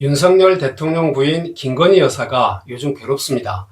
윤석열 대통령 부인 김건희 여사가 요즘 괴롭습니다.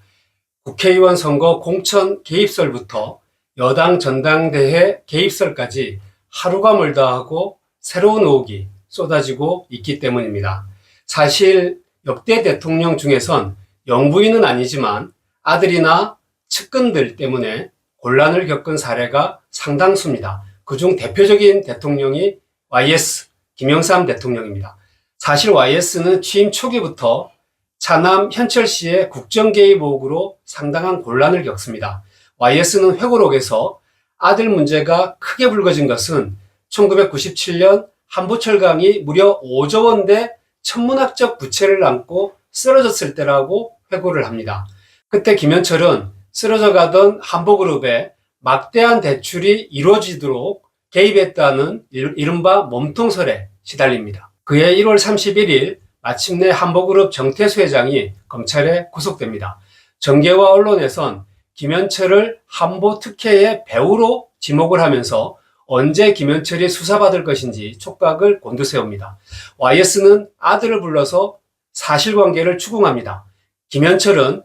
국회의원 선거 공천 개입설부터 여당 전당대회 개입설까지 하루가 멀다 하고 새로운 의혹이 쏟아지고 있기 때문입니다. 사실 역대 대통령 중에선 영부인은 아니지만 아들이나 측근들 때문에 곤란을 겪은 사례가 상당수입니다. 그중 대표적인 대통령이 YS 김영삼 대통령입니다. 사실 YS는 취임 초기부터 차남 현철 씨의 국정 개입 의혹으로 상당한 곤란을 겪습니다. YS는 회고록에서 아들 문제가 크게 불거진 것은 1997년 한부철강이 무려 5조 원대 천문학적 부채를 안고 쓰러졌을 때라고 회고를 합니다. 그때 김현철은 쓰러져 가던 한보그룹에 막대한 대출이 이루어지도록 개입했다는 이른바 몸통설에 시달립니다. 그해 1월 31일 마침내 한보그룹 정태수 회장이 검찰에 구속됩니다. 정계와 언론에선 김현철을 한보 특혜의 배우로 지목을 하면서 언제 김현철이 수사받을 것인지 촉각을 곤두세웁니다. YS는 아들을 불러서 사실관계를 추궁합니다. 김현철은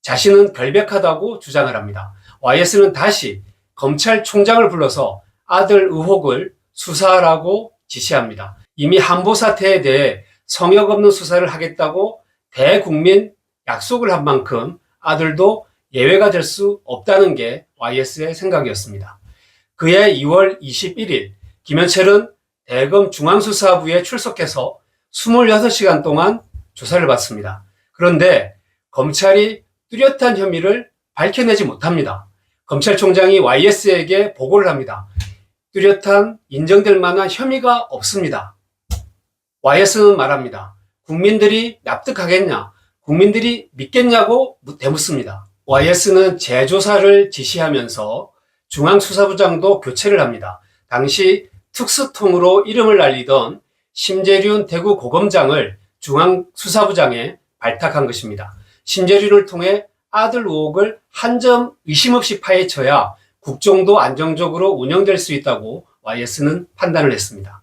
자신은 결백하다고 주장을 합니다. YS는 다시 검찰총장을 불러서 아들 의혹을 수사하라고 지시합니다. 이미 한보 사태에 대해 성역 없는 수사를 하겠다고 대국민 약속을 한 만큼 아들도 예외가 될 수 없다는 게 YS의 생각이었습니다. 그해 2월 21일 김현철은 대검 중앙수사부에 출석해서 26시간 동안 조사를 받습니다. 그런데 검찰이 뚜렷한 혐의를 밝혀내지 못합니다. 검찰총장이 YS에게 보고를 합니다. 뚜렷한 인정될 만한 혐의가 없습니다. YS는 말합니다. 국민들이 납득하겠냐? 국민들이 믿겠냐고 되묻습니다. YS는 재조사를 지시하면서 중앙수사부장도 교체를 합니다. 당시 특수통으로 이름을 날리던 심재륜 대구고검장을 중앙수사부장에 발탁한 것입니다. 심재륜을 통해 아들 의혹을 한 점 의심 없이 파헤쳐야 국정도 안정적으로 운영될 수 있다고 YS는 판단을 했습니다.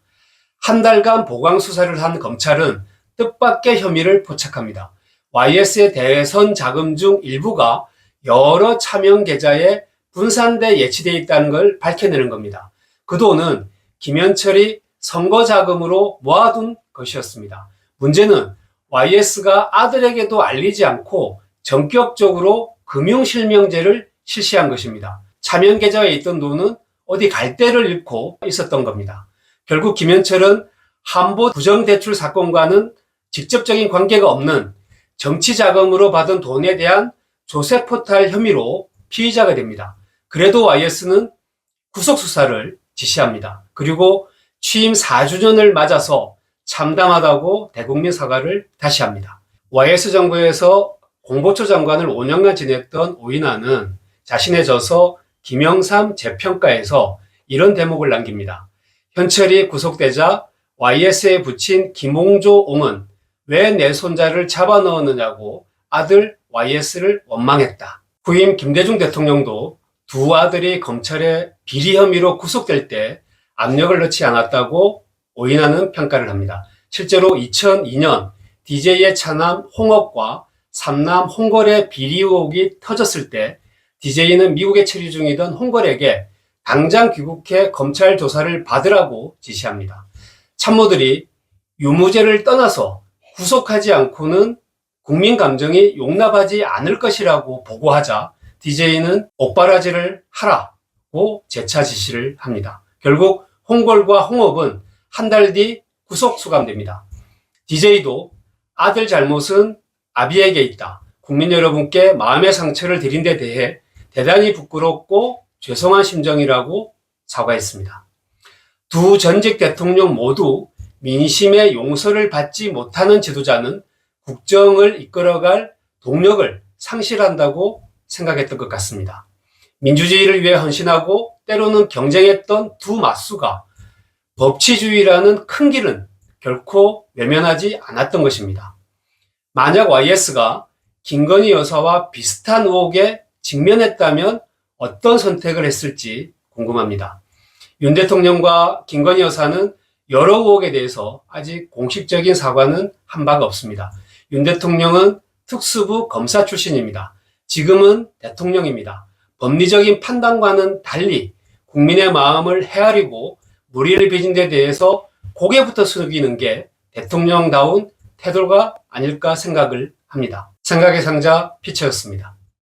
한 달간 보강 수사를 한 검찰은 뜻밖의 혐의를 포착합니다. YS의 대선 자금 중 일부가 여러 차명 계좌에 분산돼 예치되어 있다는 걸 밝혀내는 겁니다. 그 돈은 김현철이 선거 자금으로 모아둔 것이었습니다. 문제는 YS가 아들에게도 알리지 않고 전격적으로 금융실명제를 실시한 것입니다. 차명 계좌에 있던 돈은 어디 갈 데를 잃고 있었던 겁니다. 결국 김현철은 한보 부정대출 사건과는 직접적인 관계가 없는 정치자금으로 받은 돈에 대한 조세포탈 혐의로 피의자가 됩니다. 그래도 YS는 구속수사를 지시합니다. 그리고 취임 4주년을 맞아서 참담하다고 대국민 사과를 다시 합니다. YS 정부에서 공보처 장관을 5년간 지냈던 오인하는 자신의 저서 김영삼 재평가에서 이런 대목을 남깁니다. 현철이 구속되자 YS에 붙인 김홍조 옹은 왜 내 손자를 잡아넣었느냐고 아들 YS를 원망했다. 후임 김대중 대통령도 두 아들이 검찰의 비리 혐의로 구속될 때 압력을 넣지 않았다고 오인하는 평가를 합니다. 실제로 2002년 DJ의 차남 홍업과 삼남 홍걸의 비리 의혹이 터졌을 때 DJ는 미국에 체류 중이던 홍걸에게 당장 귀국해 검찰 조사를 받으라고 지시합니다. 참모들이 유무죄를 떠나서 구속하지 않고는 국민 감정이 용납하지 않을 것이라고 보고하자 DJ는 옥바라지를 하라고 재차 지시를 합니다. 결국 홍걸과 홍업은 한 달 뒤 구속 수감됩니다. DJ도 아들 잘못은 아비에게 있다. 국민 여러분께 마음의 상처를 드린 데 대해 대단히 부끄럽고 죄송한 심정이라고 사과했습니다. 두 전직 대통령 모두 민심의 용서를 받지 못하는 지도자는 국정을 이끌어갈 동력을 상실한다고 생각했던 것 같습니다. 민주주의를 위해 헌신하고 때로는 경쟁했던 두 맞수가 법치주의라는 큰 길은 결코 외면하지 않았던 것입니다. 만약 YS가 김건희 여사와 비슷한 의혹에 직면했다면 어떤 선택을 했을지 궁금합니다. 윤 대통령과 김건희 여사는 여러 의혹에 대해서 아직 공식적인 사과는 한 바가 없습니다. 윤 대통령은 특수부 검사 출신입니다. 지금은 대통령입니다. 법리적인 판단과는 달리 국민의 마음을 헤아리고 물의를 빚은 데 대해서 고개부터 숙이는 게 대통령다운 태도가 아닐까 생각을 합니다. 생각의 상자 피처였습니다.